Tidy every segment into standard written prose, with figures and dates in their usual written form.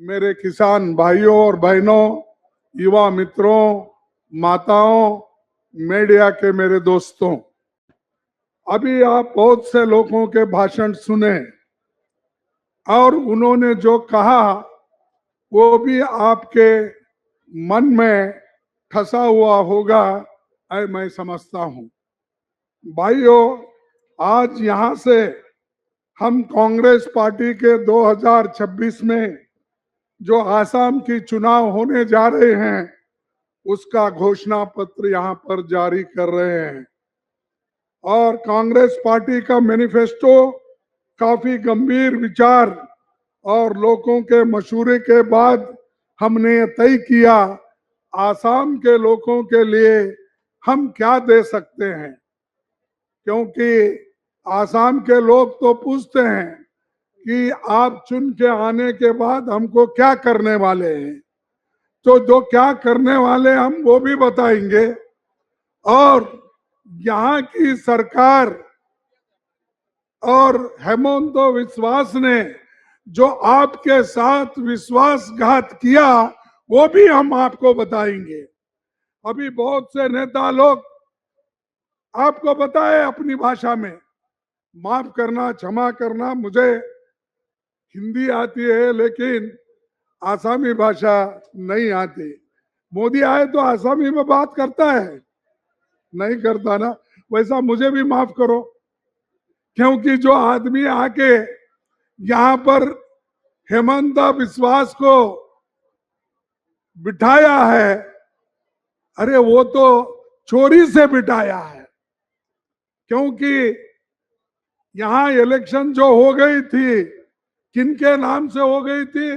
मेरे किसान भाइयों और बहनों, युवा मित्रों, माताओं, मीडिया के मेरे दोस्तों, अभी आप बहुत से लोगों के भाषण सुने और उन्होंने जो कहा वो भी आपके मन में ठसा हुआ होगा, मैं समझता हूं। भाइयों, आज यहां से हम कांग्रेस पार्टी के 2026 में जो आसाम की चुनाव होने जा रहे हैं उसका घोषणा पत्र यहां पर जारी कर रहे हैं। और कांग्रेस पार्टी का मैनिफेस्टो काफी गंभीर विचार और लोगों के मशवरे के बाद हमने तय किया आसाम के लोगों के लिए हम क्या दे सकते हैं, क्योंकि आसाम के लोग तो पूछते हैं कि आप चुन के आने के बाद हमको क्या करने वाले हैं। तो जो क्या करने वाले हम वो भी बताएंगे। और यहाँ की सरकार और हेमंत विश्वास ने जो आपके साथ विश्वासघात किया वो भी हम आपको बताएंगे। अभी बहुत से नेता लोग आपको बताए अपनी भाषा में, माफ करना, क्षमा करना, मुझे हिंदी आती है लेकिन आसामी भाषा नहीं आती। मोदी आए तो आसामी में बात करता है? नहीं करता ना। वैसा मुझे भी माफ करो, क्योंकि जो आदमी आके यहाँ पर हेमंत विश्वास को बिठाया है, अरे वो तो चोरी से बिठाया है। क्योंकि यहाँ इलेक्शन जो हो गई थी, किनके नाम से हो गई थी?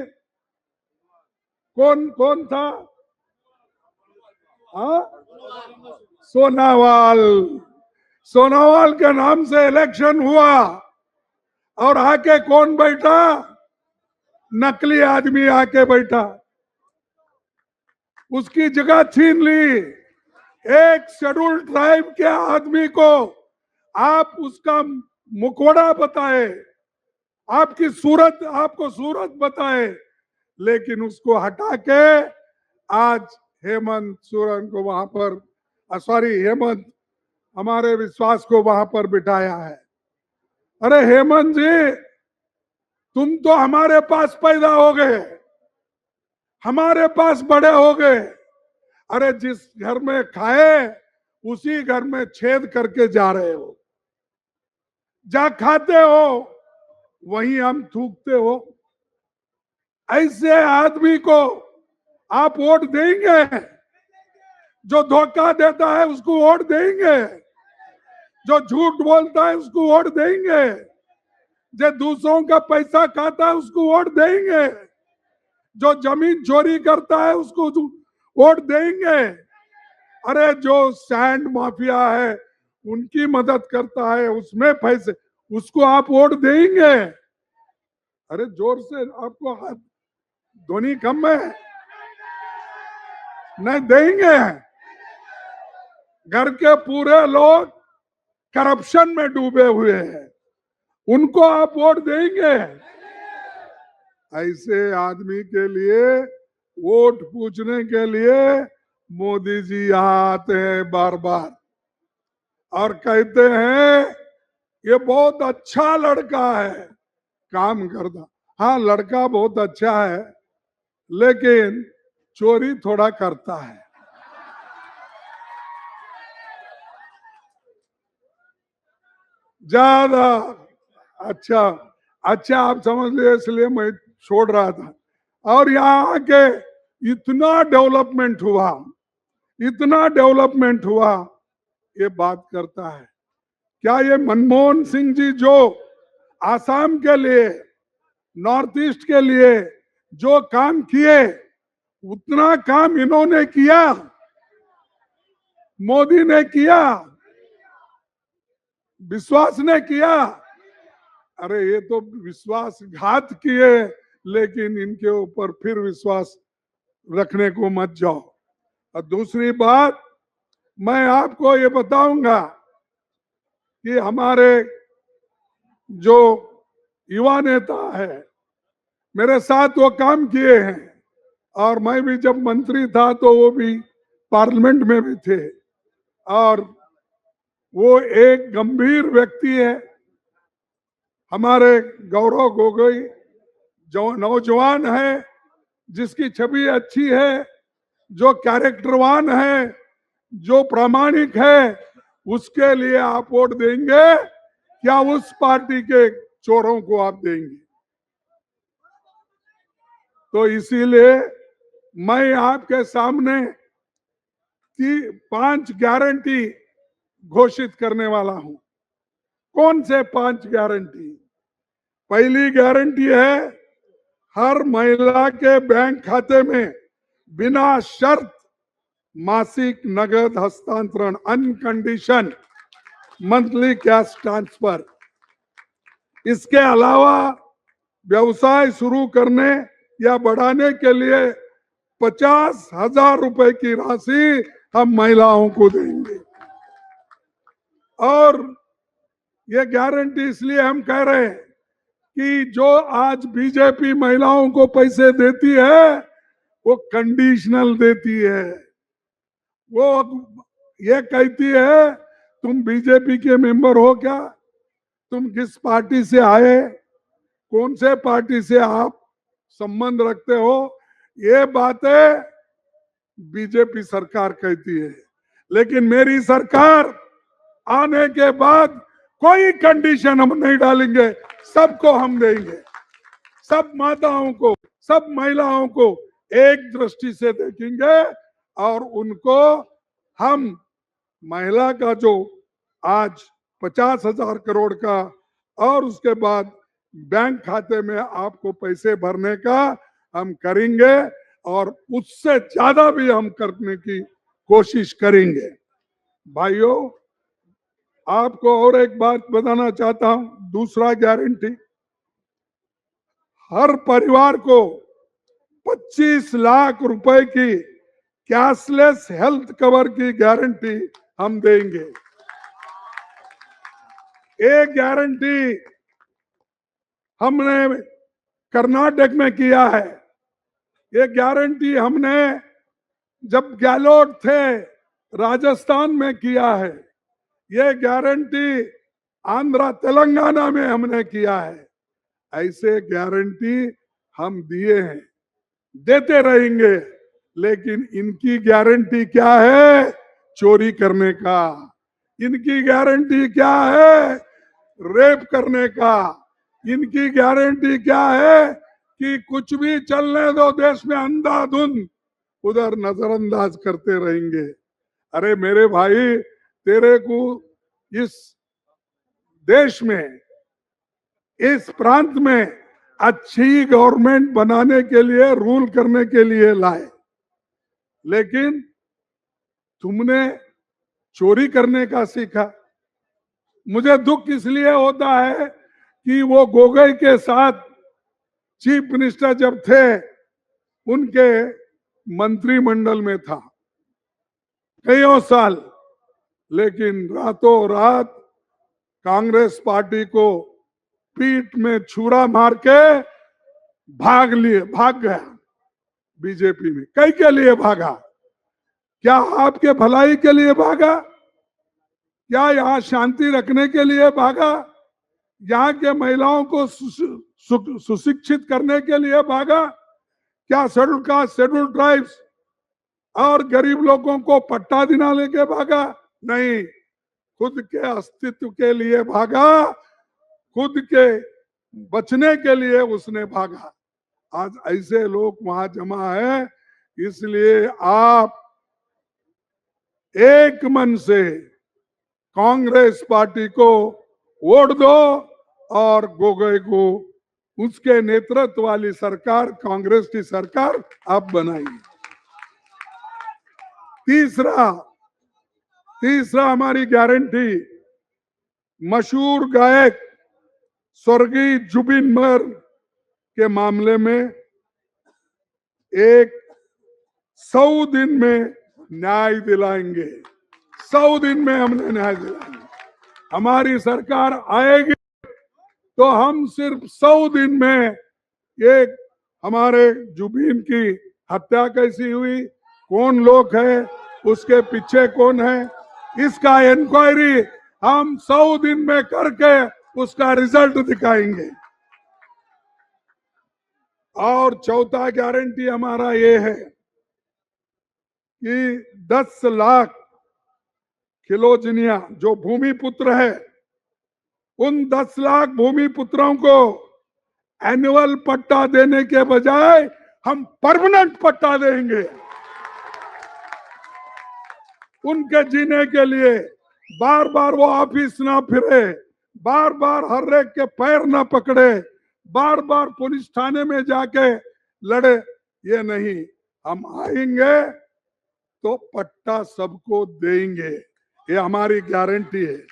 कौन कौन था? सोनावाल। सोनावाल के नाम से इलेक्शन हुआ और आके कौन बैठा? नकली आदमी आके बैठा, उसकी जगह छीन ली। एक शेड्यूल ट्राइब के आदमी को आप उसका मुखौड़ा बताए, आपकी सूरत, आपको सूरत बताए, लेकिन उसको हटा के आज हेमंत सोरेन को वहां पर, सॉरी, हेमंत हमारे विश्वास को वहां पर बिठाया है। अरे हेमंत जी, तुम तो हमारे पास पैदा हो गए, हमारे पास बड़े हो गए। अरे जिस घर में खाए उसी घर में छेद करके जा रहे हो। जहां खाते हो वहीं हम थूकते हो। ऐसे आदमी को आप वोट देंगे? जो धोखा देता है उसको वोट देंगे? जो झूठ बोलता है उसको वोट देंगे? जो दूसरों का पैसा खाता है उसको वोट देंगे? जो जमीन चोरी करता है उसको वोट देंगे? अरे जो सैंड माफिया है उनकी मदद करता है, उसमें पैसे, उसको आप वोट देंगे? अरे जोर से, आपको ध्वनि कम है? नहीं देंगे। घर के पूरे लोग करप्शन में डूबे हुए हैं, उनको आप वोट देंगे? ऐसे आदमी के लिए वोट पूछने के लिए मोदी जी यहाँ आते हैं बार बार और कहते हैं ये बहुत अच्छा लड़का है, काम करता। हाँ, लड़का बहुत अच्छा है लेकिन चोरी थोड़ा करता है। ज्यादा अच्छा आप समझ लिए, इसलिए मैं छोड़ रहा था। और यहाँ आके इतना डेवलपमेंट हुआ, इतना डेवलपमेंट हुआ, ये बात करता है। क्या ये मनमोहन सिंह जी जो आसाम के लिए, नॉर्थ ईस्ट के लिए जो काम किए, उतना काम इन्होंने किया? मोदी ने किया? विश्वास ने किया? अरे ये तो विश्वासघात किए, लेकिन इनके ऊपर फिर विश्वास रखने को मत जाओ। और दूसरी बात, मैं आपको ये बताऊंगा कि हमारे जो युवा नेता है मेरे साथ वो काम किए हैं, और मैं भी जब मंत्री था तो वो भी पार्लियामेंट में भी थे, और वो एक गंभीर व्यक्ति है। हमारे गौरव गोगोई जो नौजवान है, जिसकी छवि अच्छी है, जो कैरेक्टरवान है, जो प्रामाणिक है, उसके लिए आप वोट देंगे क्या उस पार्टी के चोरों को आप देंगे? तो इसीलिए मैं आपके सामने 5 गारंटी घोषित करने वाला हूं। कौन से 5 गारंटी? पहली गारंटी है, हर महिला के बैंक खाते में बिना शर्त मासिक नगद हस्तांतरण, अनकंडीशन मंथली कैश ट्रांसफर। इसके अलावा व्यवसाय शुरू करने या बढ़ाने के लिए 50,000 रुपए की राशि हम महिलाओं को देंगे। और ये गारंटी इसलिए हम कह रहे हैं कि जो आज बीजेपी महिलाओं को पैसे देती है वो कंडीशनल देती है। वो ये कहती है, तुम बीजेपी के मेंबर हो क्या, तुम किस पार्टी से आए, कौन से पार्टी से आप संबंध रखते हो, ये बातें बीजेपी सरकार कहती है। लेकिन मेरी सरकार आने के बाद कोई कंडीशन हम नहीं डालेंगे, सबको हम देंगे। सब माताओं को, सब महिलाओं को एक दृष्टि से देखेंगे, और उनको हम महिला का जो आज 50,000 करोड़ का, और उसके बाद बैंक खाते में आपको पैसे भरने का हम करेंगे, और उससे ज्यादा भी हम करने की कोशिश करेंगे। भाइयों, आपको और एक बात बताना चाहता हूं। दूसरा गारंटी, हर परिवार को 25 लाख रुपए की कैशलेस हेल्थ कवर की गारंटी हम देंगे। एक गारंटी हमने कर्नाटक में किया है, ये गारंटी हमने जब गहलोत थे राजस्थान में किया है, ये गारंटी आंध्रा तेलंगाना में हमने किया है। ऐसे गारंटी हम दिए हैं, देते रहेंगे। लेकिन इनकी गारंटी क्या है? चोरी करने का। इनकी गारंटी क्या है? रेप करने का। इनकी गारंटी क्या है कि कुछ भी चलने दो देश में, अंधाधुंध उधर नजरअंदाज करते रहेंगे। अरे मेरे भाई, तेरे को इस देश में, इस प्रांत में अच्छी गवर्नमेंट बनाने के लिए, रूल करने के लिए लाए, लेकिन तुमने चोरी करने का सीखा। मुझे दुख इसलिए होता है कि वो गोगोई के साथ चीफ मिनिस्टर जब थे, उनके मंत्रिमंडल में था कईयों साल, लेकिन रातों रात कांग्रेस पार्टी को पीठ में छुरा मार के भाग गया बीजेपी में। कई के लिए भागा? क्या आपके भलाई के लिए भागा? क्या यहां शांति रखने के लिए भागा? यहाँ के महिलाओं को सुशिक्षित करने के लिए भागा? क्या शेड्यूल कास्ट, शेड्यूल ट्राइब्स और गरीब लोगों को पट्टा दिलाने के भागा? नहीं, खुद के अस्तित्व के लिए भागा, खुद के बचने के लिए उसने भागा। आज ऐसे लोग वहां जमा है, इसलिए आप एक मन से कांग्रेस पार्टी को वोट दो, और गोगोई को, उसके नेतृत्व वाली सरकार, कांग्रेस की सरकार आप बनाइए। तीसरा हमारी गारंटी, मशहूर गायक स्वर्गीय जुबिन नौटियाल के मामले में 100 दिन में न्याय दिलाएंगे। 100 दिन में हमने न्याय दिलाएंगे। हमारी सरकार आएगी तो हम सिर्फ 100 दिन में ये हमारे जुबीन की हत्या कैसी हुई, कौन लोग है, उसके पीछे कौन है, इसका इंक्वायरी हम 100 दिन में करके उसका रिजल्ट दिखाएंगे। और चौथा गारंटी हमारा ये है कि 10 लाख खिलोजनिया जो भूमि पुत्र है, उन 10 लाख भूमि पुत्रों को एनुअल पट्टा देने के बजाय हम परमानेंट पट्टा देंगे। उनके जीने के लिए बार बार वो ऑफिस ना फिरे, बार बार हर एक के पैर ना पकड़े, बार बार पुलिस थाने में जाके लड़े, ये नहीं। हम आएंगे तो पट्टा सबको देंगे, ये हमारी गारंटी है।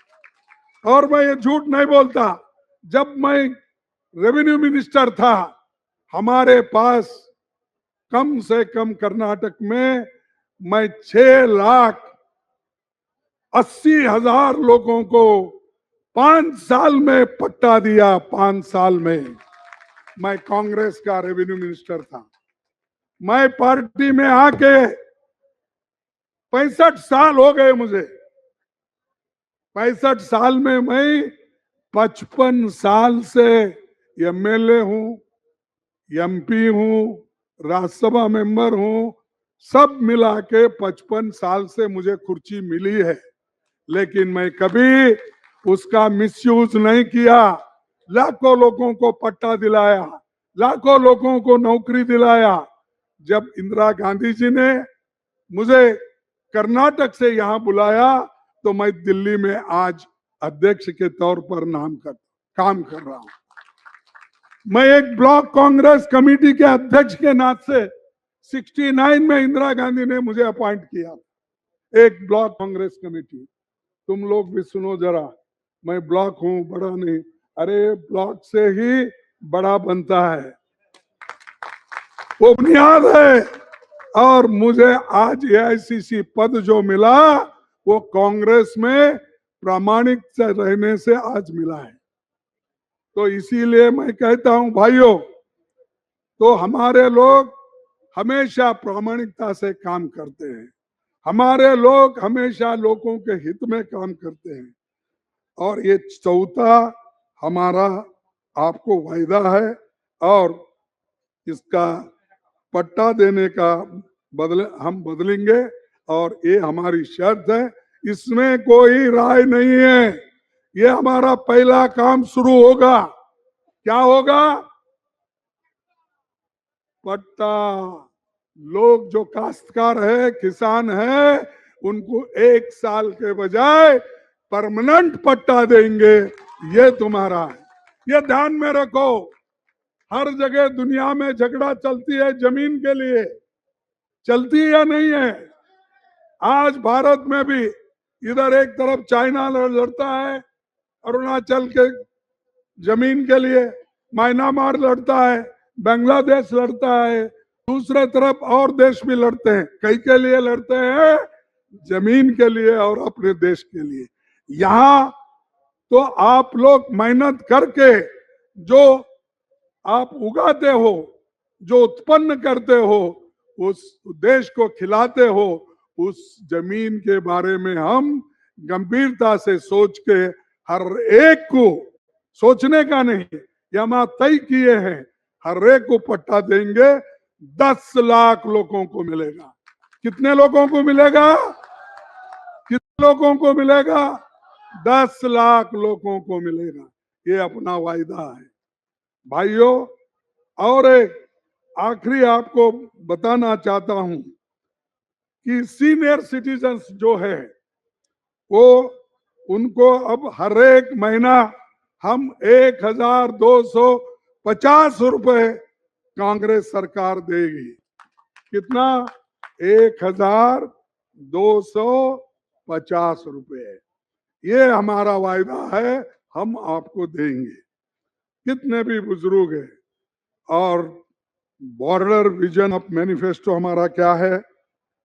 और मैं ये झूठ नहीं बोलता, जब मैं रेवेन्यू मिनिस्टर था, हमारे पास कम से कम कर्नाटक में मैं 6,80,000 लोगों को 5 साल में पट्टा दिया। 5 साल में मैं कांग्रेस का रेवेन्यू मिनिस्टर था। मैं पार्टी में आके 65 साल हो गए मुझे। 65 साल में मैं 55 साल से एमएलए हूं, एमपी हूं, राज्यसभा मेंबर हूं, सब मिला के 55 साल से मुझे कुर्सी मिली है, लेकिन मैं कभी उसका मिसयूज नहीं किया। लाखों लोगों को पट्टा दिलाया, लाखों लोगों को नौकरी दिलाया। जब इंदिरा गांधी जी ने मुझे कर्नाटक से यहां बुलाया तो मैं दिल्ली में आज अध्यक्ष के तौर पर काम कर रहा हूं। मैं एक ब्लॉक कांग्रेस कमेटी के अध्यक्ष के नाते से 69 में इंदिरा गांधी ने मुझे अपॉइंट किया, एक ब्लॉक कांग्रेस कमेटी। तुम लोग भी सुनो जरा, मैं ब्लॉक हूं, बड़ा नहीं। अरे ब्लॉक से ही बड़ा बनता है, वो बुनियाद है। और मुझे आज एआईसीसी पद जो मिला वो कांग्रेस में प्रामाणिक रहने से आज मिला है। तो इसीलिए मैं कहता हूं भाइयों, तो हमारे लोग हमेशा प्रामाणिकता से काम करते हैं, हमारे लोग हमेशा लोगों के हित में काम करते हैं। और ये चौथा हमारा आपको वायदा है, और इसका पट्टा देने का हम बदलेंगे, और ये हमारी शर्त है। इसमें कोई राय नहीं है, ये हमारा पहला काम शुरू होगा। क्या होगा? पट्टा। लोग जो काश्तकार है, किसान है, उनको 1 साल के बजाय परमानेंट पट्टा देंगे। ये तुम्हारा है, ये ध्यान में रखो। हर जगह दुनिया में झगड़ा चलती है जमीन के लिए, चलती है या नहीं है? आज भारत में भी इधर एक तरफ चाइना लड़ता है अरुणाचल के जमीन के लिए, म्यांमार लड़ता है, बांग्लादेश लड़ता है, दूसरे तरफ और देश भी लड़ते हैं। कई के लिए लड़ते हैं, जमीन के लिए और अपने देश के लिए। यहाँ तो आप लोग मेहनत करके जो आप उगाते हो, जो उत्पन्न करते हो, उस देश को खिलाते हो, उस जमीन के बारे में हम गंभीरता से सोच के हर एक को, सोचने का नहीं, ये हम तय किए हैं, हर एक को पट्टा देंगे। 10 लाख लोगों को मिलेगा। कितने लोगों को मिलेगा? कितने लोगों को मिलेगा? 10 लाख लोगों को मिलेगा। ये अपना वायदा है भाइयों। और एक आखिरी आपको बताना चाहता हूं कि सीनियर सिटीजन्स जो है वो, उनको अब हर एक महीना हम 1,250 रुपए कांग्रेस सरकार देगी। कितना? 1,250 रुपए। ये हमारा वायदा है, हम आपको देंगे। कितने भी बुजुर्ग है। और बॉर्डर विजन ऑफ मैनिफेस्टो हमारा क्या है?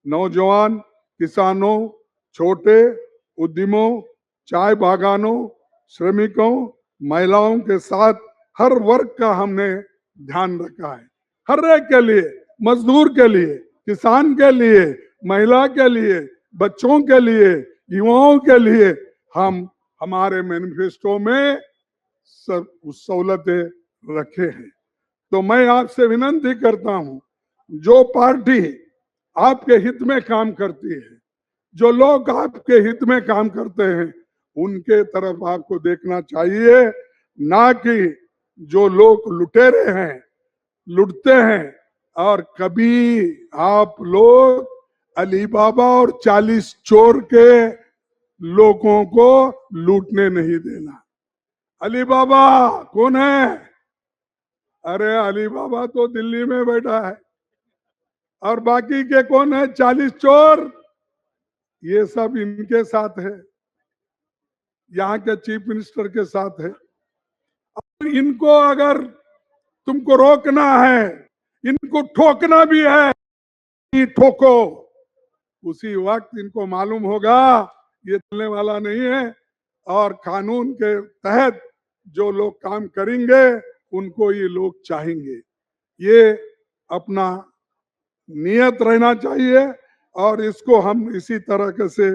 नौजवान, किसानों, छोटे उद्यमों, चाय बागानों, श्रमिकों, महिलाओं के साथ हर वर्ग का हमने ध्यान रखा है। हर एक के लिए, मजदूर के लिए, किसान के लिए, महिला के लिए, बच्चों के लिए, युवाओं के लिए हम हमारे मैनिफेस्टो में सब सहूलतें रखे हैं। तो मैं आपसे विनती करता हूं, जो पार्टी आपके हित में काम करती है, जो लोग आपके हित में काम करते हैं, उनके तरफ आपको देखना चाहिए, ना कि जो लोग लुटेरे हैं, लुटते हैं। और कभी आप लोग अली बाबा और 40 चोर के लोगों को लूटने नहीं देना। अली बाबा कौन है? अरे अली बाबा तो दिल्ली में बैठा है, और बाकी के कौन है? 40 चोर, ये सब इनके साथ है, यहाँ के चीफ मिनिस्टर के साथ है। और इनको अगर तुमको रोकना है, इनको ठोकना भी है, ठोको। उसी वक्त इनको मालूम होगा ये चलने वाला नहीं है, और कानून के तहत जो लोग काम करेंगे उनको ये लोग चाहेंगे। ये अपना नियत रहना चाहिए, और इसको हम इसी तरह से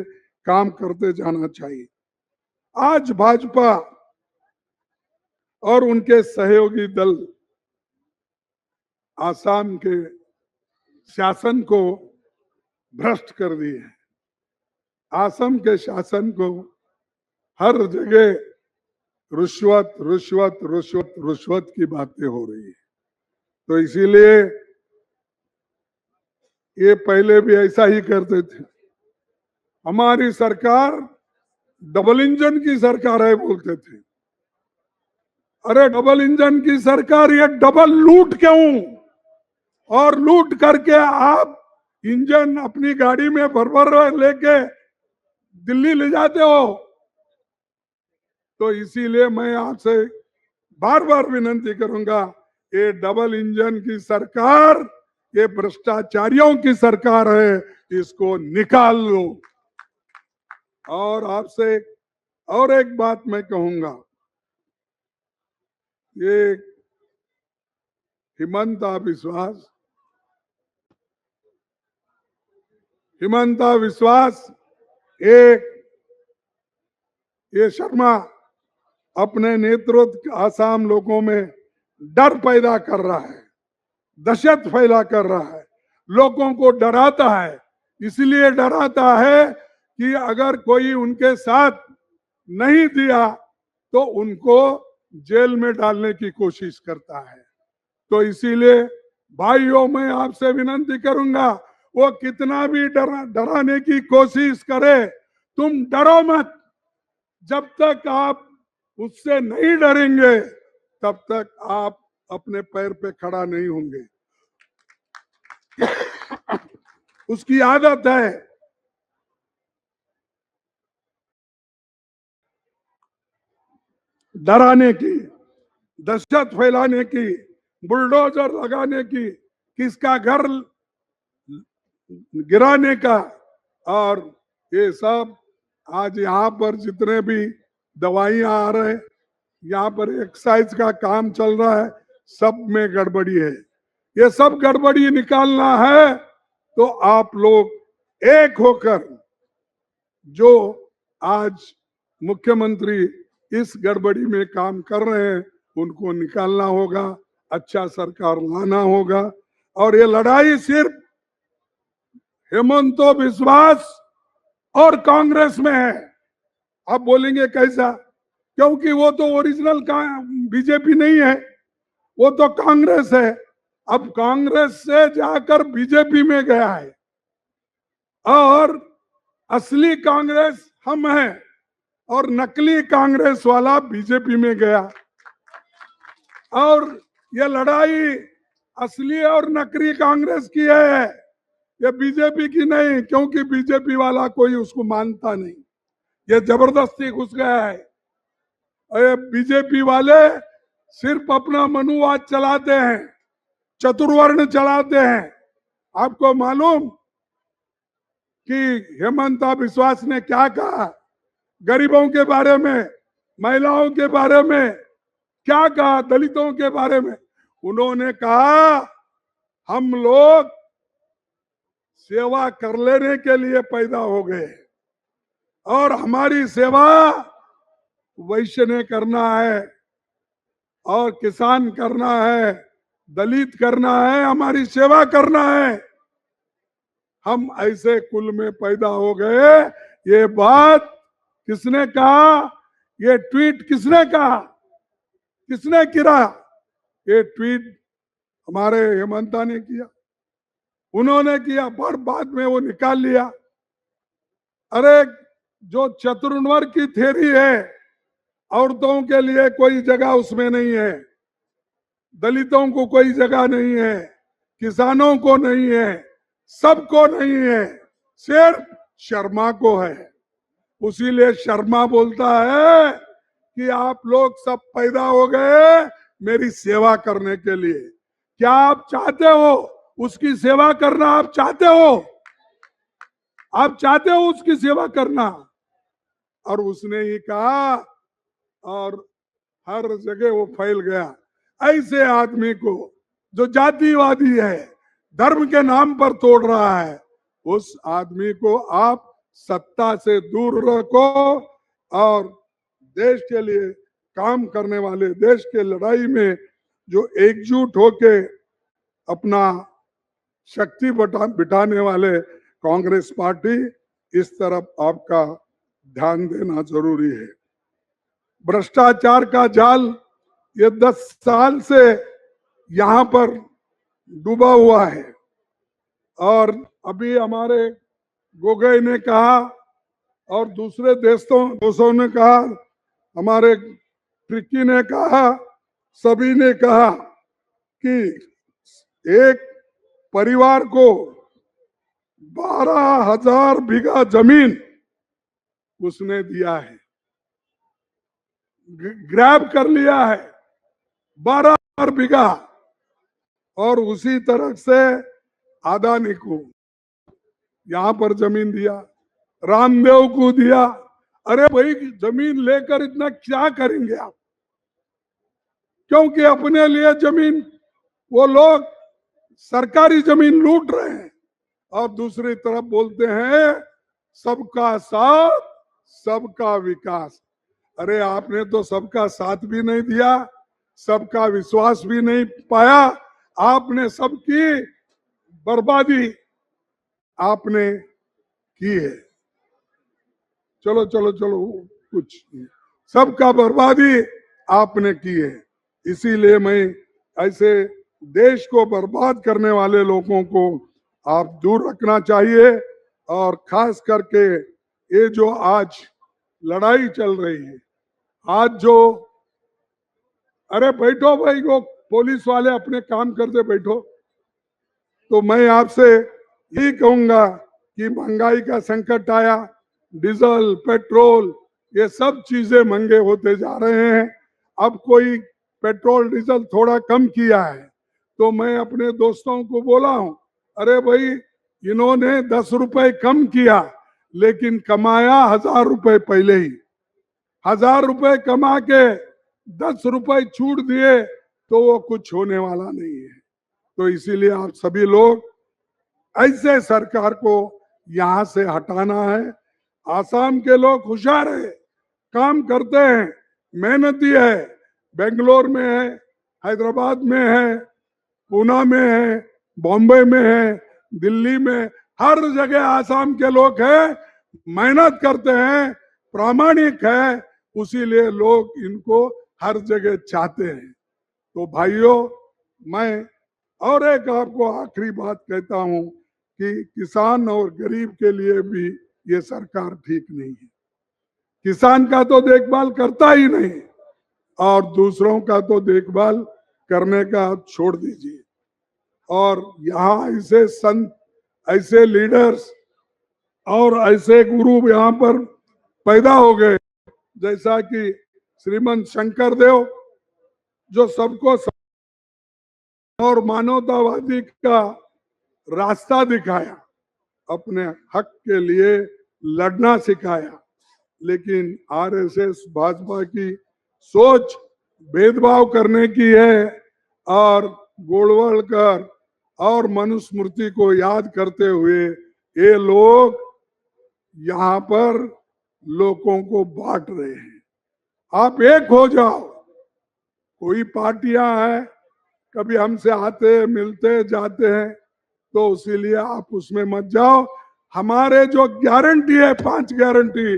काम करते जाना चाहिए। आज भाजपा और उनके सहयोगी दल आसाम के शासन को भ्रष्ट कर दिए हैं। आसाम के शासन को हर जगह रुश्वत रुश्वत रुश्वत रुश्वत की बातें हो रही है। तो इसीलिए ये पहले भी ऐसा ही करते थे। हमारी सरकार डबल इंजन की सरकार है बोलते थे। अरे डबल इंजन की सरकार, ये डबल लूट क्यों? और लूट करके आप इंजन अपनी गाड़ी में भर लेके दिल्ली ले जाते हो। तो इसीलिए मैं आपसे बार बार विनती करूंगा, ये डबल इंजन की सरकार, ये भ्रष्टाचारियों की सरकार है, इसको निकाल लो। और आपसे और एक बात मैं कहूंगा, ये हिमंता विश्वास एक ये शर्मा अपने नेतृत्व आसाम लोगों में डर पैदा कर रहा है, दहशत फैला कर रहा है, लोगों को डराता है। इसलिए डराता है कि अगर कोई उनके साथ नहीं दिया तो उनको जेल में डालने की कोशिश करता है। तो इसीलिए भाइयों, मैं आपसे विनती करूंगा, वो कितना भी डराने की कोशिश करे, तुम डरो मत। जब तक आप उससे नहीं डरेंगे तब तक आप अपने पैर पे खड़ा नहीं होंगे। उसकी आदत है डराने की, दहशत फैलाने की, बुलडोजर लगाने की, किसका घर गिराने का। और ये सब आज यहाँ पर जितने भी दवाइयां आ रहे हैं, यहाँ पर एक्साइज का काम चल रहा है, सब में गड़बड़ी है। ये सब गड़बड़ी निकालना है तो आप लोग एक होकर, जो आज मुख्यमंत्री इस गड़बड़ी में काम कर रहे हैं, उनको निकालना होगा, अच्छा सरकार लाना होगा। और ये लड़ाई सिर्फ हेमंत विश्वास और कांग्रेस में है। आप बोलेंगे कैसा? क्योंकि वो तो ओरिजिनल बीजेपी नहीं है, वो तो कांग्रेस है। अब कांग्रेस से जाकर बीजेपी में गया है, और असली कांग्रेस हम हैं, और नकली कांग्रेस वाला बीजेपी में गया। और ये लड़ाई असली और नकली कांग्रेस की है, ये बीजेपी की नहीं, क्योंकि बीजेपी वाला कोई उसको मानता नहीं, ये जबरदस्ती घुस गया है। और बीजेपी वाले सिर्फ अपना मनुवाद चलाते हैं, चतुर्वर्ण चलाते हैं। आपको मालूम कि हेमंता विश्वास ने क्या कहा? गरीबों के बारे में, महिलाओं के बारे में क्या कहा, दलितों के बारे में? उन्होंने कहा हम लोग सेवा कर लेने के लिए पैदा हो गए और हमारी सेवा वैश्य ने करना है और किसान करना है, दलित करना है, हमारी सेवा करना है। हम ऐसे कुल में पैदा हो गए। ये बात किसने कहा? ये ट्वीट किसने कहा? किसने किया? ये ट्वीट हमारे हेमंता ने किया, उन्होंने किया, पर बाद में वो निकाल लिया। अरे जो चतुर्वर्ग की थ्योरी है, औरतों के लिए कोई जगह उसमें नहीं है, दलितों को कोई जगह नहीं है, किसानों को नहीं है, सबको नहीं है, सिर्फ शर्मा को है। उसीलिए शर्मा बोलता है कि आप लोग सब पैदा हो गए मेरी सेवा करने के लिए। क्या आप चाहते हो उसकी सेवा करना? आप चाहते हो? आप चाहते हो उसकी सेवा करना? और उसने ही कहा और हर जगह वो फैल गया। ऐसे आदमी को जो जातिवादी है, धर्म के नाम पर तोड़ रहा है, उस आदमी को आप सत्ता से दूर रखो और देश के लिए काम करने वाले, देश के लड़ाई में जो एकजुट होके अपना शक्ति बिठाने वाले कांग्रेस पार्टी, इस तरफ आपका ध्यान देना जरूरी है। भ्रष्टाचार का जाल ये 10 साल से यहां पर डूबा हुआ है और अभी हमारे गोगोई ने कहा और दूसरे दोस्तों ने कहा, हमारे ट्रिकी ने कहा, सभी ने कहा कि एक परिवार को 12,000 बीघा जमीन उसने दिया है, ग्रैब कर लिया है 12,000 बीघा, और उसी तरह से अदानी को यहां पर जमीन दिया, रामदेव को दिया। अरे भाई जमीन लेकर इतना क्या करेंगे आप? क्योंकि अपने लिए जमीन, वो लोग सरकारी जमीन लूट रहे हैं और दूसरी तरफ बोलते हैं सबका साथ सबका विकास। अरे आपने तो सबका साथ भी नहीं दिया, सबका विश्वास भी नहीं पाया, आपने सबकी बर्बादी आपने की है। चलो चलो चलो, कुछ सबका बर्बादी आपने की है। इसीलिए मैं ऐसे देश को बर्बाद करने वाले लोगों को आप दूर रखना चाहिए। और खास करके ये जो आज लड़ाई चल रही है, आज जो, अरे बैठो भाई, वो पुलिस वाले अपने काम करते बैठो। तो मैं आपसे यही कहूंगा कि महंगाई का संकट आया, डीजल पेट्रोल ये सब चीजें महंगे होते जा रहे हैं। अब कोई पेट्रोल डीजल थोड़ा कम किया है तो मैं अपने दोस्तों को बोला हूं, अरे भाई इन्होंने 10 रुपए कम किया लेकिन कमाया 1,000 रुपए पहले ही। 1,000 रुपए कमा के 10 रुपए छूट दिए तो वो कुछ होने वाला नहीं है। तो इसीलिए आप सभी लोग ऐसे सरकार को यहां से हटाना है। आसाम के लोग होशियार है, काम करते हैं, मेहनती है, बेंगलोर में है, हैदराबाद में है, पूना में है, बॉम्बे में है, दिल्ली में, हर जगह आसाम के लोग हैं, मेहनत करते हैं, प्रामाणिक है, उसीलिए लोग इनको हर जगह चाहते हैं। तो भाइयों, मैं और एक आपको आखिरी बात कहता हूं कि किसान और गरीब के लिए भी ये सरकार ठीक नहीं है। किसान का तो देखभाल करता ही नहीं और दूसरों का तो देखभाल करने का छोड़ दीजिए। और यहाँ ऐसे संत, ऐसे लीडर्स और ऐसे गुरु यहाँ पर पैदा हो गए, जैसा कि श्रीमंत शंकर देव, जो सबको और मानवतावादी का रास्ता दिखाया, अपने हक के लिए लड़ना सिखाया। लेकिन आरएसएस भाजपा की सोच भेदभाव करने की है और गोलवलकर और मनुस्मृति को याद करते हुए ये लोग यहाँ पर लोगों को बांट रहे हैं। आप एक हो जाओ। कोई पार्टियां हैं, कभी हमसे आते मिलते जाते हैं, तो इसीलिए आप उसमें मत जाओ। हमारे जो गारंटी है, 5 गारंटी,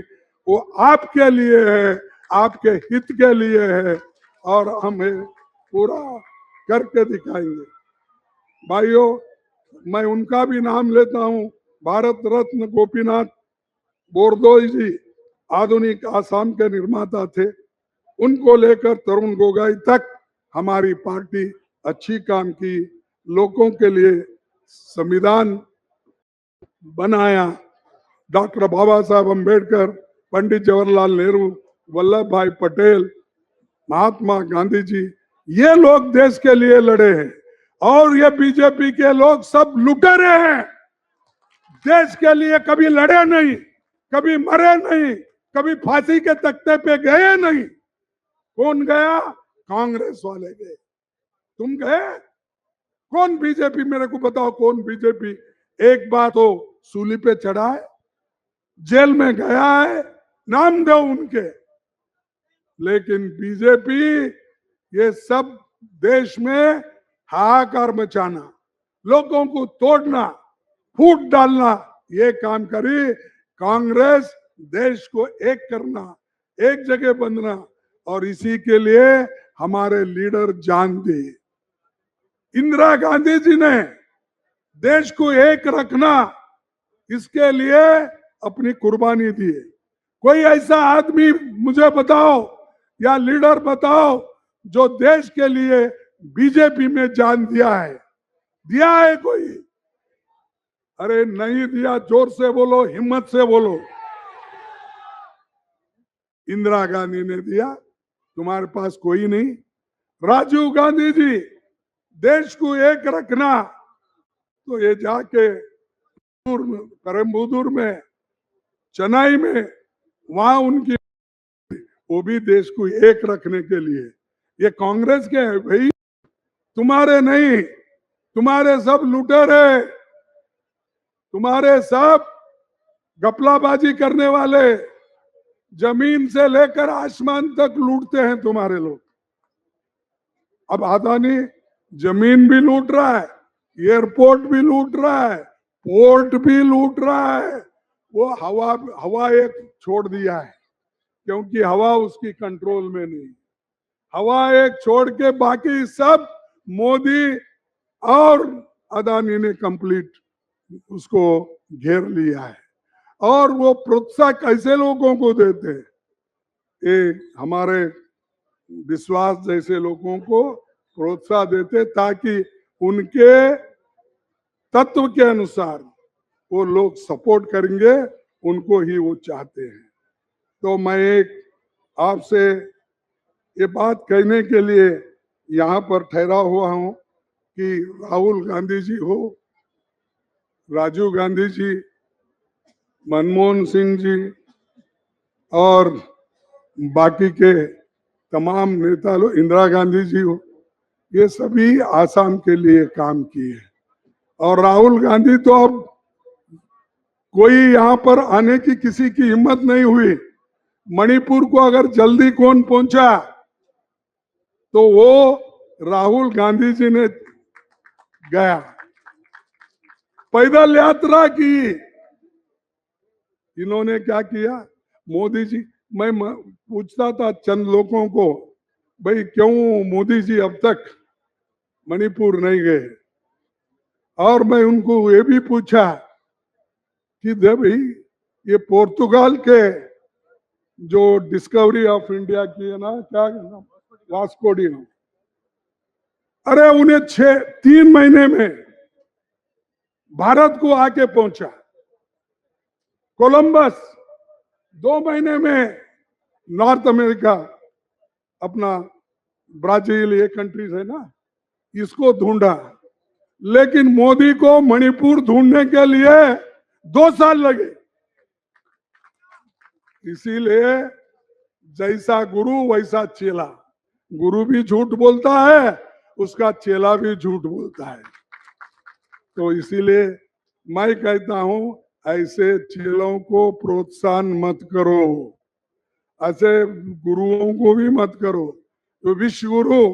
वो आपके लिए है, आपके हित के लिए है, और हमें पूरा करके दिखाएंगे। भाइयों, मैं उनका भी नाम लेता हूं। भारत रत्न गोपीनाथ बोरदोई जी आधुनिक आसाम के निर्माता थे। उनको लेकर तरुण गोगोई तक हमारी पार्टी अच्छी काम की, लोगों के लिए संविधान बनाया। डॉक्टर बाबा साहब अम्बेडकर, पंडित जवाहरलाल नेहरू, वल्लभ भाई पटेल, महात्मा गांधी जी, ये लोग देश के लिए लड़े हैं। और ये बीजेपी के लोग सब लुटेरे हैं। देश के लिए कभी लड़े नहीं, कभी मरे नहीं, कभी फांसी के तख्ते पे गए नहीं। कौन गया? कांग्रेस वाले गए। तुम गए? कौन बीजेपी? मेरे को बताओ, कौन बीजेपी एक बार तो सूली पे चढ़ा है, जेल में गया है, नाम दो उनके। लेकिन बीजेपी ये सब देश में हाहाकार मचाना, लोगों को तोड़ना, फूट डालना, ये काम करी। कांग्रेस देश को एक करना, एक जगह बंधना, और इसी के लिए हमारे लीडर जान दी। इंदिरा गांधी जी ने देश को एक रखना, इसके लिए अपनी कुर्बानी दी। कोई ऐसा आदमी मुझे बताओ या लीडर बताओ जो देश के लिए बीजेपी में जान दिया है? दिया है कोई? अरे नहीं दिया। जोर से बोलो, हिम्मत से बोलो। इंदिरा गांधी ने दिया, तुम्हारे पास कोई नहीं। राजीव गांधी जी, देश को एक रखना, तो ये जाके पेरम्बलूर में, चेन्नई में, वहां उनकी, वो भी देश को एक रखने के लिए। ये कांग्रेस के हैं भाई, तुम्हारे नहीं। तुम्हारे सब लुटेरे, तुम्हारे सब गपलाबाजी करने वाले, जमीन से लेकर आसमान तक लूटते हैं तुम्हारे लोग। अब अदानी जमीन भी लूट रहा है, एयरपोर्ट भी लूट रहा है, पोर्ट भी लूट रहा है। वो हवा एक छोड़ दिया है, क्योंकि हवा उसकी कंट्रोल में नहीं। हवा एक छोड़ के बाकी सब मोदी और अदानी ने कंप्लीट उसको घेर लिया है। और वो प्रोत्साहन कैसे लोगों को देते हैं? ये हमारे विश्वास जैसे लोगों को प्रोत्साहन देते, ताकि उनके तत्व के अनुसार वो लोग सपोर्ट करेंगे, उनको ही वो चाहते हैं। तो मैं एक आपसे ये बात कहने के लिए यहाँ पर ठहरा हुआ हूँ कि राहुल गांधी जी हो, राजीव गांधी जी, मनमोहन सिंह जी और बाकी के तमाम नेता लोग, इंदिरा गांधी जी हो, ये सभी आसाम के लिए काम किए। और राहुल गांधी तो अब कोई यहाँ पर आने की किसी की हिम्मत नहीं हुई। मणिपुर को अगर जल्दी कौन पहुंचा तो वो राहुल गांधी जी ने गया, पैदल यात्रा की। इन्होंने क्या किया? मोदी जी, मैं पूछता था चंद लोगों को, भाई क्यों मोदी जी अब तक मणिपुर नहीं गए? और मैं उनको ये भी पूछा कि भाई ये पोर्तुगाल के जो डिस्कवरी ऑफ इंडिया की है ना, क्या वास्को डी गामा, अरे उन्हें 3 महीने में भारत को आके पहुंचा। कोलंबस 2 महीने में नॉर्थ अमेरिका, अपना ब्राजील, ये कंट्रीज है ना, इसको ढूंढा। लेकिन मोदी को मणिपुर ढूंढने के लिए 2 साल लगे। इसीलिए जैसा गुरु वैसा चेला। गुरु भी झूठ बोलता है उसका चेला भी झूठ बोलता है। तो इसीलिए मैं कहता हूं, ऐसे चेलों को प्रोत्साहन मत करो, ऐसे गुरुओं को भी मत करो। तो विश्व गुरु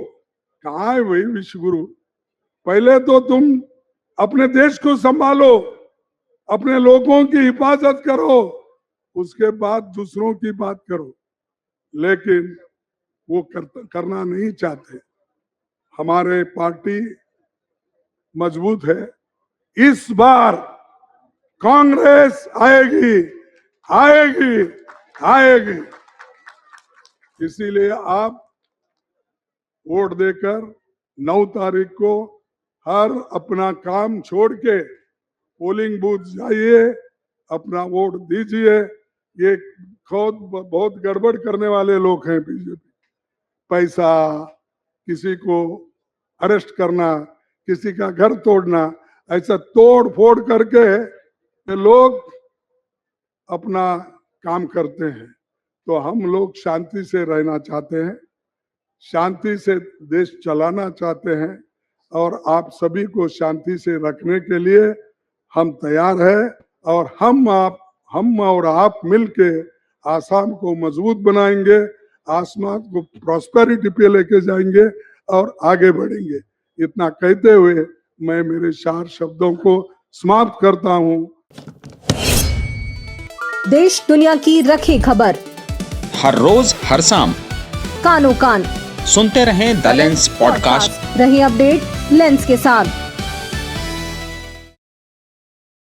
कहाँ है भाई? विश्व गुरु पहले तो तुम अपने देश को संभालो, अपने लोगों की हिफाजत करो, उसके बाद दूसरों की बात करो। लेकिन वो करना नहीं चाहते। हमारे पार्टी मजबूत है। इस बार कांग्रेस आएगी, आएगी, आएगी। इसीलिए आप वोट देकर 9 तारीख को हर अपना काम छोड़ के पोलिंग बूथ जाइए, अपना वोट दीजिए। ये खुद बहुत गड़बड़ करने वाले लोग हैं बीजेपी। पैसा, किसी को अरेस्ट करना, किसी का घर तोड़ना, ऐसा तोड़ फोड़ करके ये लोग अपना काम करते हैं। तो हम लोग शांति से रहना चाहते हैं, शांति से देश चलाना चाहते हैं, और आप सभी को शांति से रखने के लिए हम तैयार हैं। और हम और आप मिलके आसाम को मजबूत बनाएंगे, आसमान को प्रॉस्पेरिटी पे लेके जाएंगे और आगे बढ़ेंगे। इतना कहते हुए मैं मेरे 4 शब्दों को समाप्त करता हूं। देश दुनिया की रखी खबर हर रोज हर शाम कानो कान सुनते रहें द लेंस पॉडकास्ट। रही अपडेट लेंस के साथ।